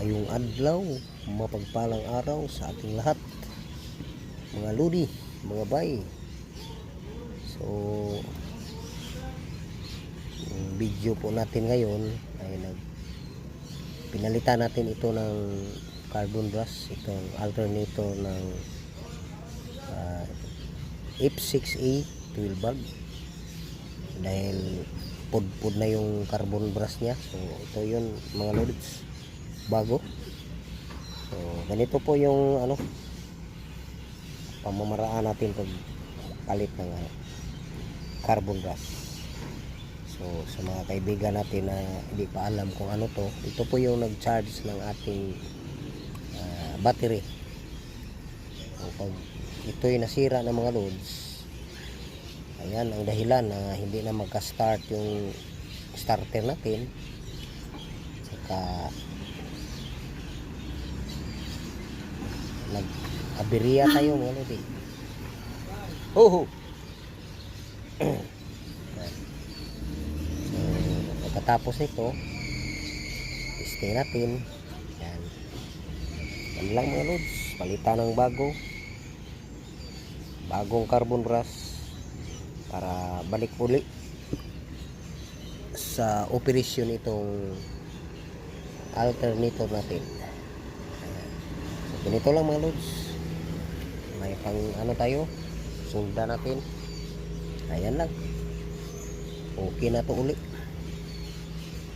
Maayong adlaw, mapagpalang araw sa ating lahat, mga lodi, mga bay. So, yung video po natin ngayon ay pinalitan natin ito ng carbon brush, itong alternator ng F6A 12 bulb, dahil pudpud na yung carbon brush niya. So ito yun mga lods, bago. So ganito po yung pamamaraan natin pag palit ng carbon brush. So sa mga kaibigan natin na hindi pa alam kung ano to, ito po yung nag-charge ng ating battery. So pag ito'y nasira ng mga loads, ayan ang dahilan na hindi na magka-start yung starter natin. Saka nag-aberya tayo mga lodi. So pagkatapos nito, testing natin. Yan. Yan lang mga lods, palitan ng bagong carbon brush para balik uli sa operasyon itong alternator natin. So, ganito lang mga lods, may pang tayo, sundan natin. Ayan lang, okay na to uli.